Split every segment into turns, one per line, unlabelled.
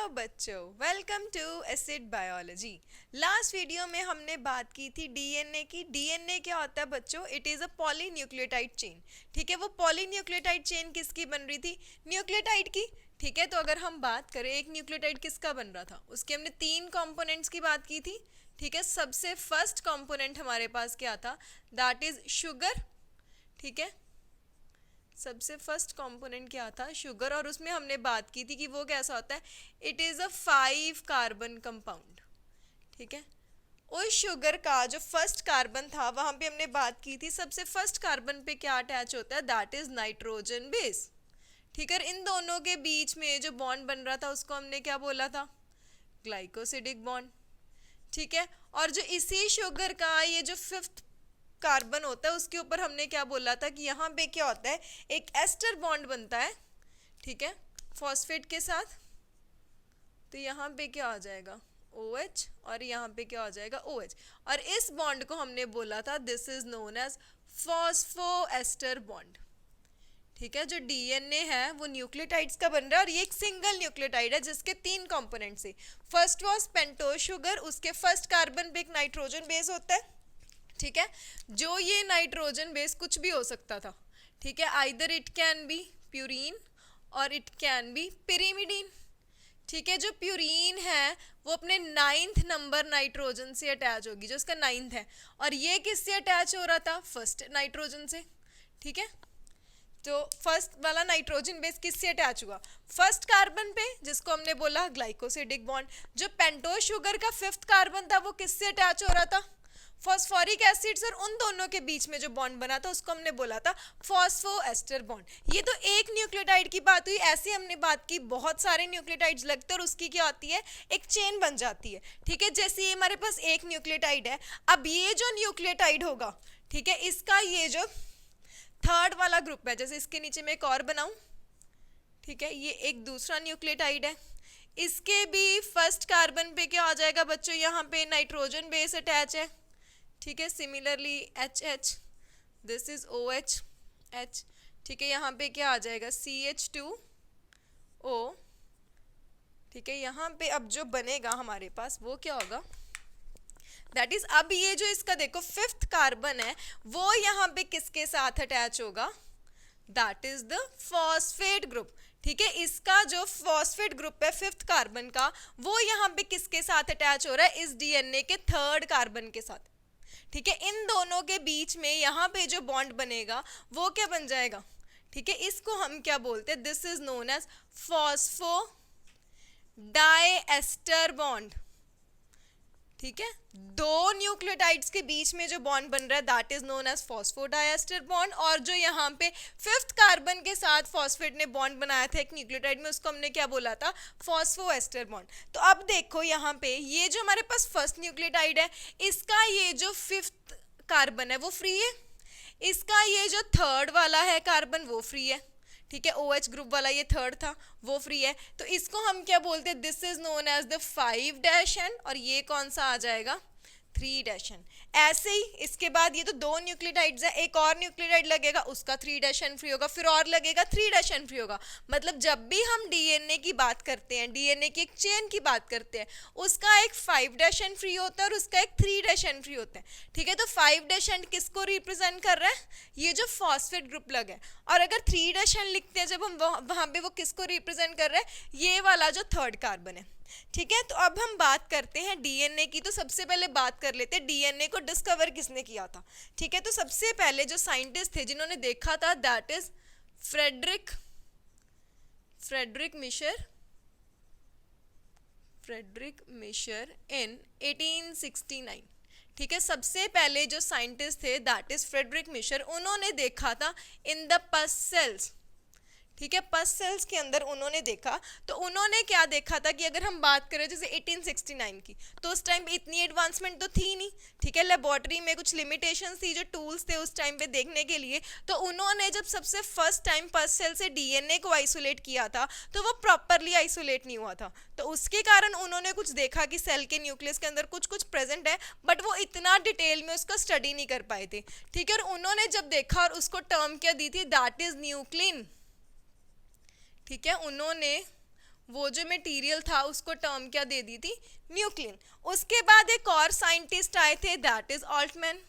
Hello बच्चों, welcome to acid biology. Last video में हमने बात की थी डीएनए की। डीएनए क्या होता है बच्चों? It is a polynucleotide chain. ठीक है, वो पॉलीन्यूक्लियोटाइड चेन किसकी बन रही थी? न्यूक्लियोटाइड की। ठीक है, तो अगर हम बात करें एक न्यूक्लियोटाइड किसका बन रहा था, उसके हमने 3 कंपोनेंट्स की बात की थी। ठीक है, सबसे फर्स्ट कंपोनेंट हमारे पास क्या था? That is sugar. ठीक है, सबसे फर्स्ट कंपोनेंट क्या था? शुगर। और उसमें हमने बात की थी कि वो कैसा होता है? It is a 5 carbon compound. ठीक है, उस शुगर का जो फर्स्ट कार्बन था वहां पे हमने बात की थी सबसे फर्स्ट कार्बन पे क्या अटैच होता है? That is nitrogen base. ठीक है, इन दोनों के बीच में जो बॉन्ड बन रहा था उसको हमने क्या बोला था? Glycosidic bond. ठीक है, और जो इसी शुगर का ये जो फिफ्थ कार्बन होता है उसके ऊपर हमने क्या बोला था कि यहाँ पे क्या होता है? एक एस्टर बॉन्ड बनता है। ठीक है, फॉस्फेट के साथ। तो यहाँ पे क्या आ जाएगा? OH, और यहाँ पे क्या आ जाएगा? OH। और इस बॉन्ड को हमने बोला था this is known as phosphoester bond. ठीक है, जो डीएनए है वो न्यूक्लियोटाइड्स का बन रहा है और ये एक सिंगल न्यूक्लियोटाइड है जिसके 3 कंपोनेंट्स है। फर्स्ट वाज पेंटोज शुगर, उसके फर्स्ट कार्बन पे एक नाइट्रोजन बेस होता है। ठीक है, जो ये नाइट्रोजन बेस कुछ भी हो सकता था। ठीक है, either it can be purine और इट कैन बी पिरीमिडीन। ठीक है, जो प्यूरीन है वो अपने 9th नंबर नाइट्रोजन से अटैच होगी, जो उसका 9th है। और ये किससे अटैच हो रहा था? फर्स्ट नाइट्रोजन से। ठीक है, तो फर्स्ट वाला नाइट्रोजन बेस किससे अटैच हुआ? फर्स्ट कार्बन पे, जिसको हमने बोला ग्लाइकोसिडिक बॉन्ड। जो पेंटोज शुगर का 5th कार्बन था वो किससे अटैच हो रहा था? Phosphoric acid. सर उन दोनों के बीच में जो बॉन्ड बना था उसको हमने बोला था फॉस्फोएस्टर बॉन्ड। ये तो एक न्यूक्लियोटाइड की बात हुई। ऐसे हमने बात की बहुत सारे न्यूक्लियोटाइड्स लगते हैं और उसकी क्या होती है? एक चेन बन जाती है। ठीक है, जैसे ये हमारे पास एक न्यूक्लियोटाइड है, अब ये जो न्यूक्लियोटाइड होगा, ठीक है, इसका ये जो थर्ड वाला ग्रुप है, जैसे इसके नीचे मैं एक और बनाऊं, ठीक है, ये एक दूसरा न्यूक्लियोटाइड है। इसके भी फर्स्ट कार्बन पे क्या आ जाएगा बच्चों? यहाँ पे नाइट्रोजन बेस अटैच है। ठीक है, similarly HH, this is OH H। ठीक है, यहाँ पे क्या आ जाएगा? CH2O। ठीक है, यहाँ पे अब जो बनेगा हमारे पास वो क्या होगा? दैट इज, अब ये जो इसका देखो 5th कार्बन है वो यहाँ पे किसके साथ अटैच होगा? That is the phosphate group. ठीक है, इसका जो फॉस्फेट ग्रुप है 5th कार्बन का वो यहाँ पे किसके साथ अटैच हो रहा है? इस डीएनए के 3rd कार्बन के साथ। ठीक है, इन दोनों के बीच में यहाँ पे जो बॉन्ड बनेगा वो क्या बन जाएगा? ठीक है, इसको हम क्या बोलते हैं? This is known as phospho diester bond. ठीक है, दो न्यूक्लियोटाइड्स के बीच में जो बॉन्ड बन रहा है that is known as phosphodiester bond. और जो यहाँ पे 5th कार्बन के साथ फॉस्फेट ने बॉन्ड बनाया था एक न्यूक्लियोटाइड में, उसको हमने क्या बोला था? Phosphoester bond. तो अब देखो यहाँ पे ये जो हमारे पास फर्स्ट न्यूक्लियोटाइड है इसका ये जो 5th कार्बन है वो फ्री है। इसका ये जो 3rd वाला है कार्बन वो फ्री है। ठीक है, OH ग्रुप वाला ये 3rd था वो फ्री है। तो इसको हम क्या बोलते हैं? This is known as the 5' end, और ये कौन सा आ जाएगा? 3' एंड। ऐसे ही इसके बाद ये तो 2 न्यूक्लियोटाइड्स है, एक और न्यूक्लियोटाइड लगेगा उसका 3' एंड फ्री होगा, फिर और लगेगा 3' एंड फ्री होगा। मतलब जब भी हम डीएनए की बात करते हैं, डीएनए की एक चेन की बात करते हैं, उसका एक 5' एंड फ्री होता है और उसका एक 3' एंड फ्री होता है। ठीक है, तो 5' एंड किसको रिप्रेजेंट कर रहा है? ये जो फॉस्फेट ग्रुप लगा है। और अगर 3' एंड लिखते हैं जब हम वहां पे, वो किसको रिप्रेजेंट कर रहा है? ये वाला जो 3rd कार्बन है। ठीक है, तो अब हम बात करते हैं डीएनए की। तो सबसे पहले बात कर लेते हैं डीएनए को डिस्कवर किसने किया था। ठीक है, तो सबसे पहले जो साइंटिस्ट थे जिन्होंने देखा था दैट इज फ्रेडरिक मिशर इन 1869। ठीक है, सबसे पहले जो साइंटिस्ट थे दैट इज फ्रेडरिक मिशर, उन्होंने देखा था इन द पस सेल्स। ठीक है, पस सेल्स के अंदर उन्होंने देखा। तो उन्होंने क्या देखा था कि अगर हम बात करें जैसे 1869 की, तो उस टाइम पे इतनी एडवांसमेंट तो थी नहीं। ठीक है, लेबोरेटरी में कुछ लिमिटेशंस थी, जो टूल्स थे उस टाइम पे देखने के लिए। तो उन्होंने जब सबसे फर्स्ट टाइम पस सेल से डीएनए को आइसोलेट किया था तो वो प्रॉपरली आइसोलेट नहीं हुआ था। तो उसके कारण उन्होंने कुछ देखा कि सेल के न्यूक्लियस के अंदर कुछ कुछ प्रेजेंट है, बट वो इतना डिटेल में उसका स्टडी नहीं कर पाए थे। ठीक है, और उन्होंने जब देखा और उसको टर्म क्या दी थी? That is nuclein. ठीक है, उन्होंने वो जो मटेरियल था उसको टर्म क्या दे दी थी, न्यूक्लिन। उसके बाद एक और साइंटिस्ट आए थे, दैट इज ऑल्टमैन।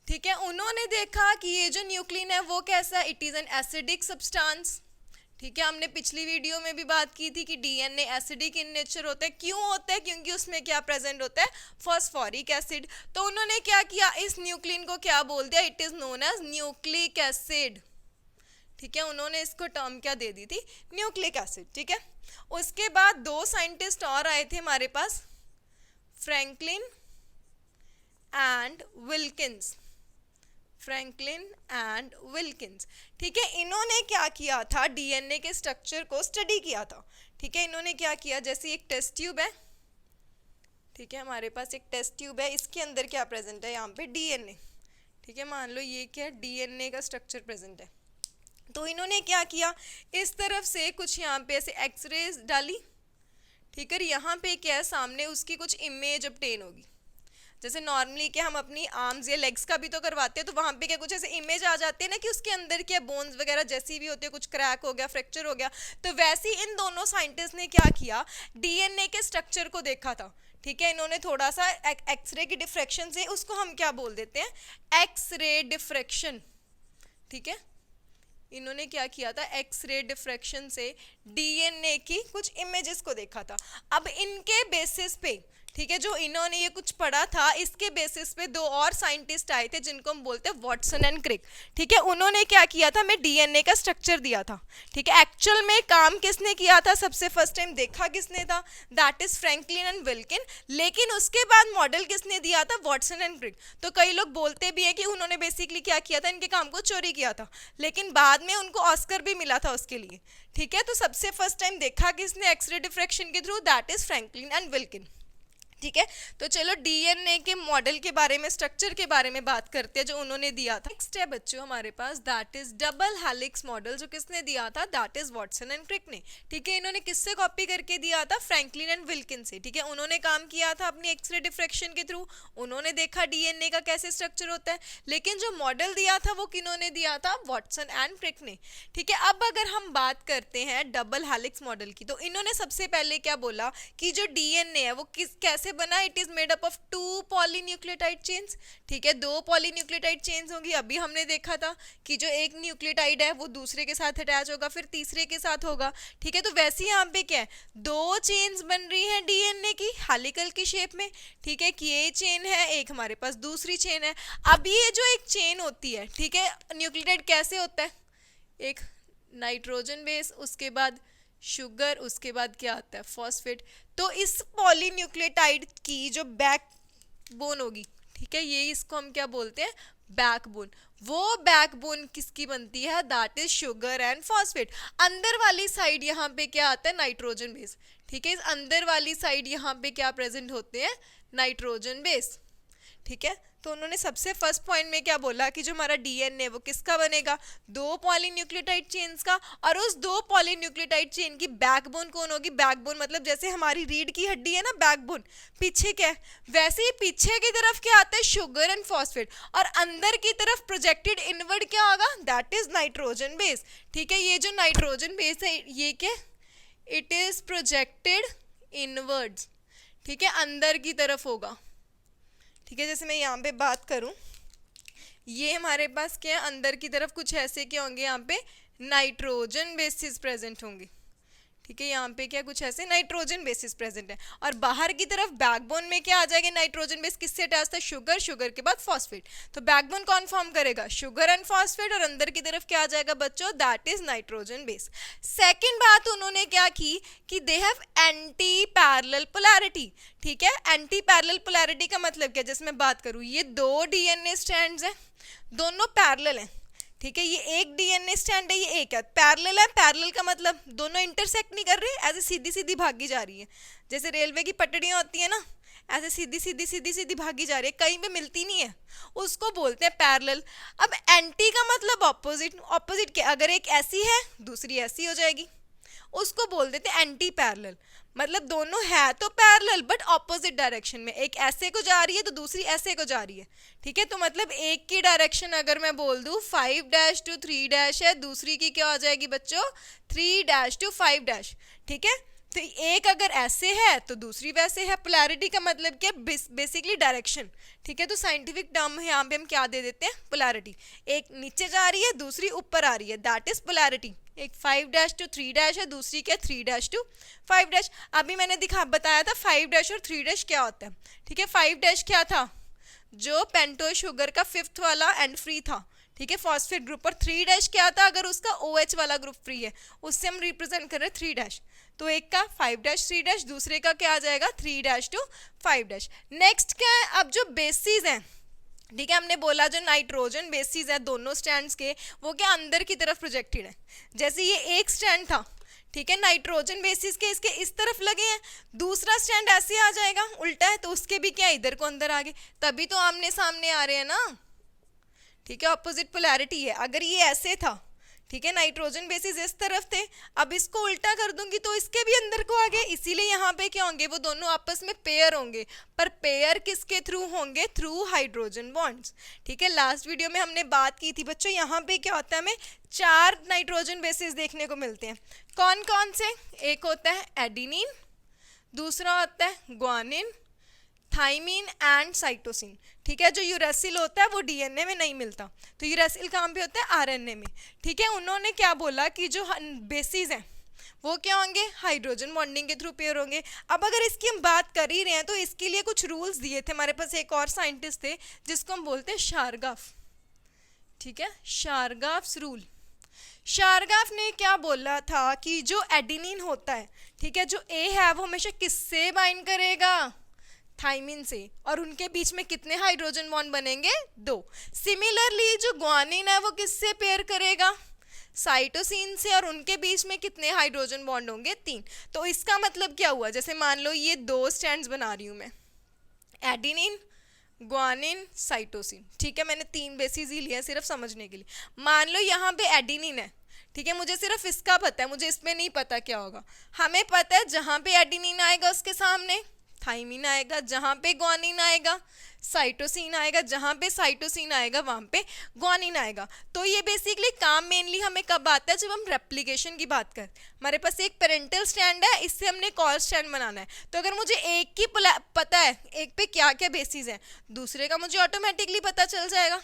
ठीक है, उन्होंने देखा कि ये जो न्यूक्लिन है वो कैसा है, it is an acidic substance. ठीक है, हमने पिछली वीडियो में भी बात की थी कि डीएनए एसिडिक इन नेचर होता है। क्यों होता है, क्योंकि उसमें क्या प्रेजेंट होता है, फॉस्फोरिक एसिड। तो उन्होंने क्या किया, इस न्यूक्लिन को क्या बोल दिया, it is known as nucleic acid. ठीक है, उन्होंने इसको टर्म क्या दे दी थी, न्यूक्लिक एसिड। ठीक है, उसके बाद दो साइंटिस्ट और आए थे हमारे पास, Franklin and Wilkins. Franklin and Wilkins. ठीक है, इन्होंने क्या किया था, डीएनए के स्ट्रक्चर को स्टडी किया था। ठीक है, इन्होंने क्या किया, जैसे एक टेस्ट ट्यूब है, ठीक है, हमारे पास एक टेस्ट ट्यूब है, इसके अंदर क्या प्रेजेंट है, यहाँ पे डीएनए। ठीक है, मान लो ये क्या, डीएनए का स्ट्रक्चर प्रेजेंट है। तो इन्होंने क्या किया, इस तरफ से कुछ यहाँ पे ऐसे एक्सरेज डाली। ठीक है, यहाँ पे क्या है, सामने उसकी कुछ इमेज ऑब्टेन होगी। जैसे नॉर्मली क्या हम अपनी आर्म्स या लेग्स का भी तो करवाते हैं, तो वहाँ पे क्या कुछ ऐसे इमेज आ जाते हैं ना कि उसके अंदर क्या बोन्स वगैरह जैसी भी होती है, कुछ क्रैक हो गया, फ्रैक्चर हो गया। तो वैसे ही इन दोनों साइंटिस्ट ने क्या किया, डीएनए के स्ट्रक्चर को देखा था। ठीक है, इन्होंने थोड़ा सा एक्सरे की डिफ्रैक्शन से, उसको हम क्या बोल देते हैं, एक्सरे डिफ्रैक्शन। ठीक है, इन्होंने क्या किया था, एक्सरे डिफ्रैक्शन से डीएनए की कुछ इमेजेस को देखा था। अब इनके बेसिस पे, ठीक है, जो इन्होंने ये कुछ पढ़ा था, इसके बेसिस पे दो और साइंटिस्ट आए थे जिनको हम बोलते हैं वॉटसन एंड क्रिक। ठीक है, उन्होंने क्या किया था, हमें डीएनए का स्ट्रक्चर दिया था। ठीक है, एक्चुअल में काम किसने किया था, सबसे फर्स्ट टाइम देखा किसने था, that is Franklin and Wilkin. लेकिन उसके बाद मॉडल किसने दिया था, वॉटसन एंड क्रिक। तो कई लोग बोलते भी है कि उन्होंने बेसिकली क्या किया था, इनके काम को चोरी किया था, लेकिन बाद में उनको ऑस्कर भी मिला था उसके लिए। ठीक है, तो सबसे फर्स्ट टाइम देखा किसने, एक्सरे डिफ्रैक्शन के through, that is Franklin and Wilkin. ठीक है, तो चलो डीएनए के मॉडल के बारे में, स्ट्रक्चर के बारे में बात करते हैं जो उन्होंने दिया था। नेक्स्ट है बच्चों हमारे पास, that is double helix model, जो किसने दिया था, that is Watson and Crick ने। ठीक है, इन्होंने किससे कॉपी करके दिया था, फ्रैंकलिन एंड विल्किन से। ठीक है, उन्होंने काम किया था अपनी एक्सरे डिफ्रैक्शन के थ्रू, उन्होंने देखा डीएनए का कैसे स्ट्रक्चर होता है, लेकिन जो मॉडल दिया था वो किन्होंने दिया था, वॉटसन एंड क्रिक ने। ठीक है, अब अगर हम बात करते हैं डबल हेलिक्स मॉडल की, तो इन्होंने सबसे पहले क्या बोला कि जो डीएनए है वो कैसे बना, it is made up of 2 polynucleotide chains. ठीक है, 2 पॉलीन्यूक्लियोटाइड चेन्स होंगी। अभी हमने देखा था कि जो एक न्यूक्लियोटाइड है वो दूसरे के साथ अटैच होगा, फिर तीसरे के साथ होगा। ठीक है, तो वैसे यहाँ पे क्या है, 2 चेन्स बन रही हैं डीएनए की हेलिकल की शेप में। ठीक है, कि ये चेन है, एक हमारे पास दूसरी चेन है। अब ये जो एक चेन होती है, ठीक है, न्यूक्लियोटाइड कैसे होता है, एक नाइट्रोजन बेस, उसके बाद शुगर, उसके बाद क्या आता है, फॉस्फेट। तो इस पॉलीन्यूक्लियोटाइड की जो बैकबोन होगी, ठीक है, ये इसको हम क्या बोलते हैं, बैकबोन। वो बैकबोन किसकी बनती है, that is sugar and phosphate. अंदर वाली साइड यहाँ पे क्या आता है, नाइट्रोजन बेस। ठीक है, इस अंदर वाली साइड यहाँ पे क्या प्रेजेंट होते हैं, नाइट्रोजन बेस। ठीक है, तो उन्होंने सबसे फर्स्ट पॉइंट में क्या बोला कि जो हमारा डीएनए वो किसका बनेगा, 2 पॉलीन्यूक्लियोटाइड चेन्स का। और उस 2 पॉलीन्यूक्लियोटाइड चेन की बैकबोन कौन होगी, बैकबोन मतलब जैसे हमारी रीढ़ की हड्डी है ना, बैकबोन पीछे क्या है, वैसे ही पीछे की तरफ क्या आता है, शुगर एंड फॉस्फेट। और अंदर की तरफ प्रोजेक्टेड इनवर्ड क्या होगा, दैट इज नाइट्रोजन बेस। ठीक है, ये जो नाइट्रोजन बेस है ये क्या, इट इज प्रोजेक्टेड इनवर्ड्स। ठीक है, अंदर की तरफ होगा। ठीक है, जैसे मैं यहाँ पे बात करूँ, ये हमारे पास क्या है, अंदर की तरफ कुछ ऐसे क्या होंगे, यहाँ पे नाइट्रोजन बेसिस प्रेजेंट होंगे। ठीक है, यहाँ पे क्या कुछ ऐसे नाइट्रोजन बेसिस प्रेजेंट है। और बाहर की तरफ बैकबोन में क्या आ जाएगा, नाइट्रोजन बेस किससे अटैच था, शुगर, शुगर के बाद फॉस्फेट। तो बैकबोन कौन फॉर्म करेगा, शुगर एंड फॉस्फेट। और अंदर की तरफ क्या आ जाएगा बच्चों, that is nitrogen base. Second बात उन्होंने क्या की कि they have anti parallel polarity. ठीक है, एंटी पैरेलल पोलैरिटी का मतलब क्या, जैसे मैं बात करूँ, ये 2 डीएनए स्ट्रैंड्स हैं, दोनों पैरेलल हैं। ठीक है, ये एक डीएनए स्ट्रैंड है, ये एक है, पैरेलल है। पैरेलल का मतलब दोनों इंटरसेक्ट नहीं कर रहे, ऐसे सीधी सीधी भागी जा रही है, जैसे रेलवे की पटड़ियाँ होती है ना, ऐसे सीधी सीधी सीधी सीधी भागी जा रही है, कहीं पे मिलती नहीं है, उसको बोलते हैं पैरेलल। अब एंटी का मतलब ऑपोजिट, ऑपोजिट के, अगर एक ऐसी है दूसरी ऐसी हो जाएगी, उसको बोल देते हैं एंटी पैरेलल। मतलब दोनों है तो पैरेलल बट ऑपोजिट डायरेक्शन में, एक ऐसे को जा रही है तो दूसरी ऐसे को जा रही है। ठीक है, तो मतलब एक की डायरेक्शन अगर मैं बोल दूं 5 to 3 है, दूसरी की क्या हो जाएगी बच्चों 3 to 5। ठीक है, तो एक अगर ऐसे है तो दूसरी वैसे है। पोलैरिटी का मतलब क्या, बेसिकली डायरेक्शन। ठीक है, तो साइंटिफिक टर्म यहाँ पे हम क्या दे देते हैं, पोलैरिटी। एक नीचे जा रही है दूसरी ऊपर आ रही है, दैट इज पोलैरिटी। एक 5 to 3 है, दूसरी क्या 3 to 5। अभी मैंने बताया था 5 और 3 क्या होता है। ठीक है, 5 क्या था, जो पेंटोज शुगर का 5th वाला एंड फ्री था। ठीक है, फॉस्फेट ग्रुप। और 3 क्या था, अगर उसका OH वाला ग्रुप फ्री है, उससे हम रिप्रेजेंट कर रहे हैं 3। तो एक का 5 3 दूसरे का क्या आ जाएगा 3 to 5। नेक्स्ट क्या है, अब जो बेसिस हैं, ठीक है, हमने बोला जो नाइट्रोजन बेसिस है दोनों स्ट्रैंड्स के, वो क्या अंदर की तरफ प्रोजेक्टेड है। जैसे ये एक स्ट्रैंड था, ठीक है, नाइट्रोजन बेसिस के इसके इस तरफ लगे हैं, दूसरा स्ट्रैंड ऐसे आ जाएगा उल्टा है, तो उसके भी क्या इधर को अंदर आ गए, तभी तो आमने सामने आ रहे हैं ना। ठीक है, ऑपोजिट पोलैरिटी है। अगर ये ऐसे था, ठीक है, नाइट्रोजन बेसिस इस तरफ थे, अब इसको उल्टा कर दूंगी तो इसके भी अंदर को आ गए, इसीलिए यहाँ पे क्या होंगे, वो दोनों आपस में पेयर होंगे। पर पेयर किसके थ्रू होंगे, थ्रू हाइड्रोजन बॉन्ड्स। ठीक है, लास्ट वीडियो में हमने बात की थी बच्चों, यहाँ पे क्या होता है, हमें 4 नाइट्रोजन बेसिस देखने को मिलते हैं। कौन कौन से, एक होता है एडिनिन, दूसरा होता है ग्वानिन, थाइमिन एंड साइटोसिन। ठीक है, जो यूरेसिल होता है वो डीएनए में नहीं मिलता, तो यूरेसिल कहाँ पे होता है, आरएनए में। ठीक है, उन्होंने क्या बोला कि जो बेसिस हैं वो क्या होंगे, हाइड्रोजन बॉन्डिंग के थ्रू पेयर होंगे। अब अगर इसकी हम बात कर ही रहे हैं तो इसके लिए कुछ रूल्स दिए थे हमारे पास, एक और साइंटिस्ट थे जिसको हम बोलते हैं शारगाफ। ठीक है, शारगाफ्स रूल। शारगाफ ने क्या बोला था कि जो एडिनिन होता है, ठीक है, जो ए है वो हमेशा किससे बाइंड करेगा, थाइमिन से, और उनके बीच में कितने हाइड्रोजन बॉन्ड बनेंगे, 2। सिमिलरली जो ग्वानिन है वो किससे पेयर करेगा, साइटोसिन से, और उनके बीच में कितने हाइड्रोजन बॉन्ड होंगे, 3। तो इसका मतलब क्या हुआ, जैसे मान लो ये 2 स्ट्रैंड्स बना रही हूँ मैं, एडिनिन, ग्वानिन, साइटोसिन। ठीक है, मैंने 3 बेसिस ही लिया सिर्फ समझने के लिए। मान लो यहाँ पे एडिनिन है, ठीक है, मुझे सिर्फ इसका पता है, मुझे इसमें नहीं पता क्या होगा। हमें पता है जहाँ पे एडिनिन आएगा उसके सामने थाइमिन आएगा, जहाँ पे ग्वानिन आएगा साइटोसिन आएगा, जहाँ पे साइटोसिन आएगा वहाँ पे ग्वानिन आएगा। तो ये बेसिकली काम मेनली हमें कब आता है, जब हम रेप्लिकेशन की बात करें। हमारे पास एक पेरेंटल स्ट्रैंड है, इससे हमने कॉल स्ट्रैंड बनाना है, तो अगर मुझे एक की पता है एक पे क्या क्या बेसिस है, दूसरे का मुझे ऑटोमेटिकली पता चल जाएगा,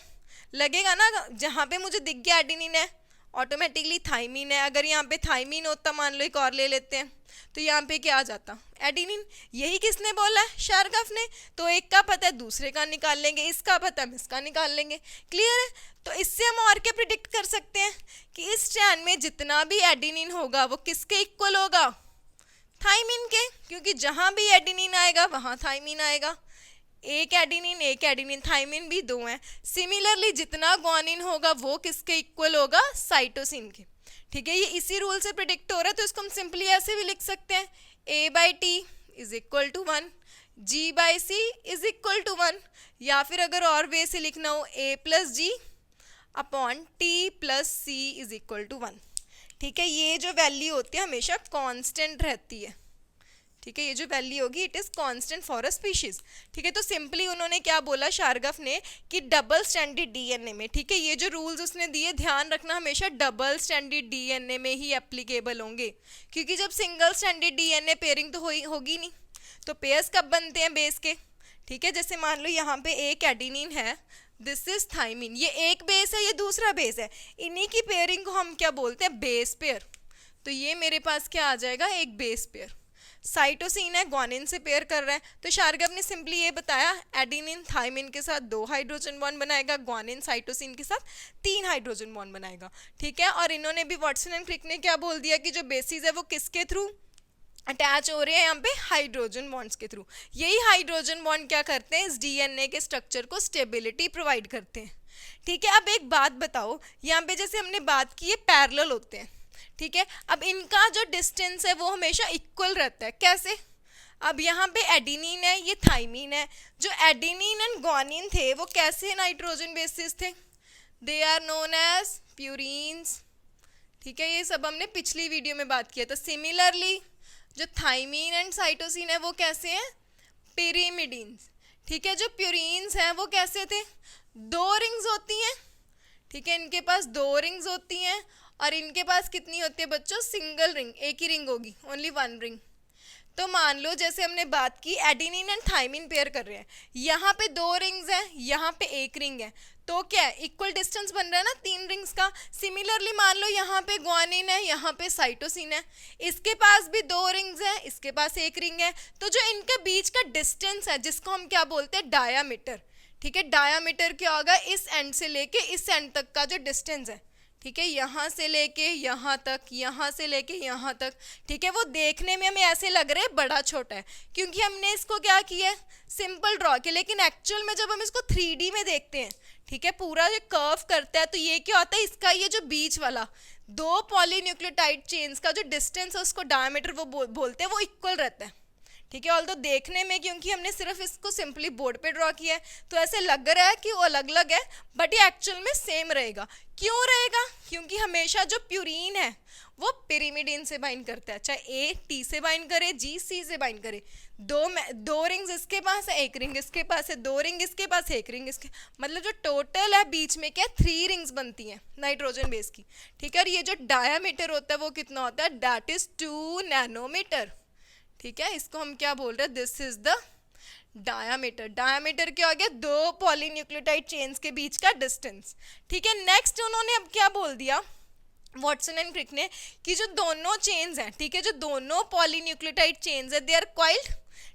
लगेगा ना। जहाँ पे मुझे दिख गया एडिनिन है, ऑटोमेटिकली थाइमिन है। अगर यहाँ पे थाइमिन होता, मान लो एक और ले लेते हैं, तो यहाँ पे क्या आ जाता, एडिनिन। यही किसने बोला है, शारगाफ ने। तो एक का पता है दूसरे का निकाल लेंगे, इसका पता है इसका निकाल लेंगे। क्लियर है, तो इससे हम और क्या प्रिडिक्ट कर सकते हैं कि इस स्ट्रैंड में जितना भी एडिनिन होगा वो किसके इक्वल होगा, थाइमिन के, क्योंकि जहाँ भी एडिनिन आएगा वहाँ थाइमिन आएगा। एक एडिनिन थाइमिन भी 2 हैं। सिमिलरली जितना ग्वानिन होगा वो किसके इक्वल होगा, साइटोसिन के। ठीक है, ये इसी रूल से प्रिडिक्ट हो रहा है, तो इसको हम सिंपली ऐसे भी लिख सकते हैं, A/T is equal to 1, G/C is equal to 1, या फिर अगर और वे से लिखना हो A+G upon T+C is equal to 1। ठीक है, ये जो वैल्यू होती है हमेशा कांस्टेंट रहती है। ठीक है, ये जो वैल्यू होगी it is constant for a species. ठीक है, तो सिंपली उन्होंने क्या बोला शारगाफ ने कि डबल स्ट्रैंडेड डीएनए में, ठीक है, ये जो रूल्स उसने दिए ध्यान रखना हमेशा डबल स्ट्रैंडेड डीएनए में ही एप्लीकेबल होंगे, क्योंकि जब सिंगल स्ट्रैंडेड डीएनए पेयरिंग तो होगी नहीं। तो पेयर्स कब बनते हैं, बेस के। ठीक है, जैसे मान लो यहाँ पे एक एडिनिन है, दिस इज थाइमिन, ये एक बेस है ये दूसरा बेस है, इन्हीं की पेयरिंग को हम क्या बोलते हैं, बेस पेयर। तो ये मेरे पास क्या आ जाएगा, एक बेस पेयर। साइटोसिन है, ग्वानिन से पेयर कर रहा है, तो शारगाफ ने सिंपली ये बताया एडिनिन थाइमिन के साथ 2 हाइड्रोजन बॉन्ड बनाएगा, ग्वानिन साइटोसिन के साथ 3 हाइड्रोजन बॉन्ड बनाएगा। ठीक है, और इन्होंने भी वाटसन एंड क्रिक ने क्या बोल दिया कि जो बेसिस है वो किसके थ्रू अटैच हो रहे हैं, यहाँ पे हाइड्रोजन बॉन्ड्स के थ्रू। यही हाइड्रोजन बॉन्ड क्या करते हैं, इस डीएनए के स्ट्रक्चर को स्टेबिलिटी प्रोवाइड करते हैं। ठीक है, अब एक बात बताओ, यहाँ पे जैसे हमने बात की है पैरेलल होते हैं, ठीक है, अब इनका जो डिस्टेंस है वो हमेशा इक्वल रहता है। कैसे, अब यहाँ पे एडिनिन है, ये थाइमिन है, जो एडिनिन एंड ग्वानिन थे वो कैसे नाइट्रोजन बेसिस थे, they are known as purines. ठीक है, ये सब हमने पिछली वीडियो में बात किया था। सिमिलरली जो थाइमीन एंड साइटोसिन है वो कैसे हैं, पिरिमिडीन्स। ठीक है, जो प्यूरीन्स हैं वो कैसे थे, 2 रिंग्स होती हैं। ठीक है, इनके पास 2 रिंग्स होती हैं और इनके पास कितनी होती है बच्चों, सिंगल रिंग, एक ही रिंग होगी, ओनली 1 रिंग। तो मान लो जैसे हमने बात की एडेनिन एंड थाइमिन पेयर कर रहे हैं, यहाँ पे 2 रिंग्स हैं, यहाँ पे 1 रिंग है, तो क्या है, इक्वल डिस्टेंस बन रहा है ना 3 रिंग्स का। सिमिलरली मान लो यहाँ पे ग्वानिन है, यहाँ पे साइटोसिन है, इसके पास भी 2 रिंग्स है, इसके पास 1 रिंग है, तो जो इनके बीच का डिस्टेंस है जिसको हम क्या बोलते हैं, डायामीटर। ठीक है, डायामीटर क्या होगा, इस एंड से लेके इस एंड तक का जो डिस्टेंस है, ठीक है, यहाँ से लेके यहाँ तक, यहाँ से लेके यहाँ तक। ठीक है, वो देखने में हमें ऐसे लग रहा है बड़ा छोटा है क्योंकि हमने इसको क्या किया है, सिंपल ड्रॉ किया, लेकिन एक्चुअल में जब हम इसको 3D में देखते हैं, ठीक है, पूरा ये कर्व करता है, तो ये क्या होता है, इसका ये जो बीच वाला 2 पॉलीन्यूक्लियोटाइड चेन्स का जो डिस्टेंस है उसको डायमीटर वो बोलते हैं, वो इक्वल रहता है। ठीक है, ऑल्दो देखने में क्योंकि हमने सिर्फ इसको सिंपली बोर्ड पे ड्रॉ किया है तो ऐसे लग रहा है कि वो अलग अलग है, बट ये एक्चुअल में सेम रहेगा। क्यों रहेगा, क्योंकि हमेशा जो प्यूरीन है वो पिरिमिडीन से बाइंड करता है, चाहे ए टी से बाइंड करे, जी सी से बाइंड करे। 2 रिंग्स इसके पास है, 1 रिंग इसके पास है, 2 रिंग इसके पास, 1 रिंग इसके, मतलब जो टोटल है बीच में क्या 3 रिंग्स बनती हैं नाइट्रोजन बेस की। ठीक है, और ये जो डायामीटर होता है वो कितना होता है, दैट इज 2 नैनोमीटर। ठीक है, इसको हम क्या बोल रहे हैं, this is the diameter. Diameter क्या हो गया, 2 पॉलीन्यूक्लियोटाइड चेन्स के बीच का डिस्टेंस। ठीक है, नेक्स्ट उन्होंने अब क्या बोल दिया वॉटसन एंड क्रिक ने, कि जो दोनों चेन्स हैं, ठीक है, जो दोनों पॉलीन्यूक्लियोटाइड चेन्स है, दे आर कॉइल्ड।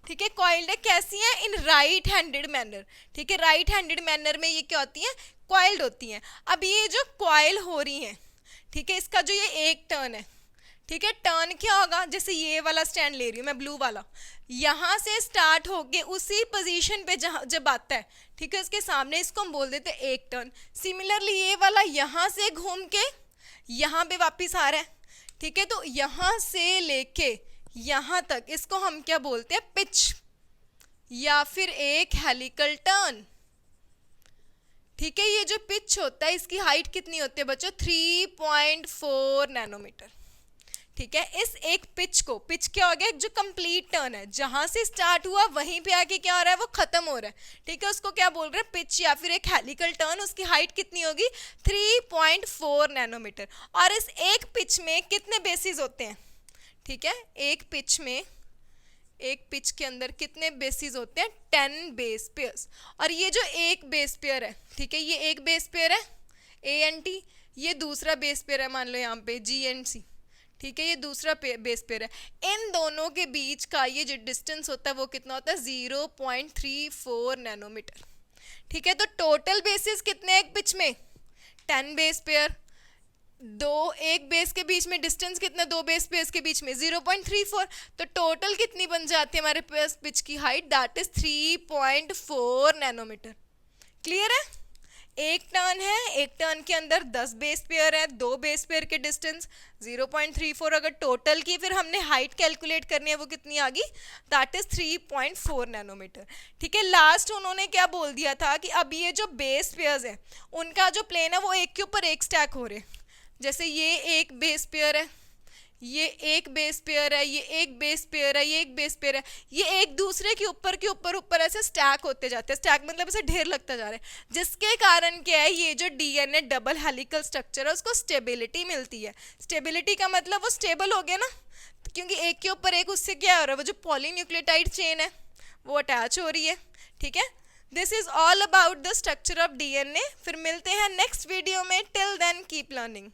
ठीक है, कॉइल्ड है, कैसी है, इन राइट हैंडेड मैनर। ठीक है, राइट हैंडेड मैनर में ये क्या होती है, कॉइल्ड होती हैं। अब ये जो कॉइल हो रही हैं, ठीक है, इसका जो ये एक टर्न है, ठीक है, टर्न क्या होगा, जैसे ये वाला स्टैंड ले रही हूँ मैं, ब्लू वाला, यहाँ से स्टार्ट होके उसी पोजीशन पे जहाँ जब आता है, ठीक है, उसके सामने, इसको हम बोल देते हैं एक टर्न। सिमिलरली ये वाला यहाँ से घूम के यहाँ पे वापस आ रहा है। ठीक है, तो यहाँ से लेके यहाँ तक इसको हम क्या बोलते हैं, पिच या फिर एक हेलिकल टर्न। ठीक है, ये जो पिच होता है इसकी हाइट कितनी होती है बच्चों, 3.4 नैनोमीटर। ठीक है, इस एक पिच को, पिच क्या हो गया, एक जो कंप्लीट टर्न है, जहां से स्टार्ट हुआ वहीं पे आके क्या हो रहा है, वो खत्म हो रहा है। ठीक है, उसको क्या बोल रहे हैं, पिच या फिर एक हेलिकल टर्न। उसकी हाइट कितनी होगी, 3.4 नैनोमीटर। और इस एक पिच में कितने बेसिस होते हैं, ठीक है, एक पिच के अंदर कितने बेसिस होते हैं, 10 बेस पेयर्स। और ये जो एक बेस पेयर है, ठीक है, ये एक बेस पेयर है ANT, ये दूसरा बेस पेयर है, मान लो यहाँ पे GNC। ठीक है, ये दूसरा बेस पेयर है। इन दोनों के बीच का ये जो डिस्टेंस होता है वो कितना होता है, 0.34 नैनोमीटर। ठीक है, तो टोटल बेसिस कितने एक पिच में, 10 बेस पेयर। एक बेस के बीच में डिस्टेंस कितना, 2 बेस पेयर्स के बीच में 0.34, तो टोटल कितनी बन जाती है हमारे पास पिच की height, that is 3.4 nanometer. Clear है, एक टर्न है, एक टर्न के अंदर 10 बेस पेयर है, 2 बेस पेयर के डिस्टेंस 0.34, अगर टोटल की फिर हमने हाइट कैलकुलेट करनी है वो कितनी आ गई, दैट इज 3.4 नैनोमीटर। ठीक है, लास्ट उन्होंने क्या बोल दिया था कि अब ये जो बेस पेयर्स है उनका जो प्लेन है वो एक के ऊपर एक स्टैक हो रहे हैं। जैसे ये एक बेस पेयर है, ये एक बेस पेयर है, ये एक बेस पेयर है, ये एक बेस पेयर है, ये एक दूसरे के ऊपर ऐसे स्टैक होते जाते हैं। स्टैक मतलब ऐसे ढेर लगता जा रहा है, जिसके कारण क्या है, ये जो DNA डबल हेलिकल स्ट्रक्चर है उसको स्टेबिलिटी मिलती है। स्टेबिलिटी का मतलब वो स्टेबल हो गया ना, क्योंकि एक के ऊपर एक, उससे क्या हो रहा है, वो जो पॉलीन्यूक्लियोटाइड चेन है वो अटैच हो रही है। ठीक है, this is all about the structure of DNA। फिर मिलते हैं नेक्स्ट वीडियो में, टिल देन कीप लर्निंग।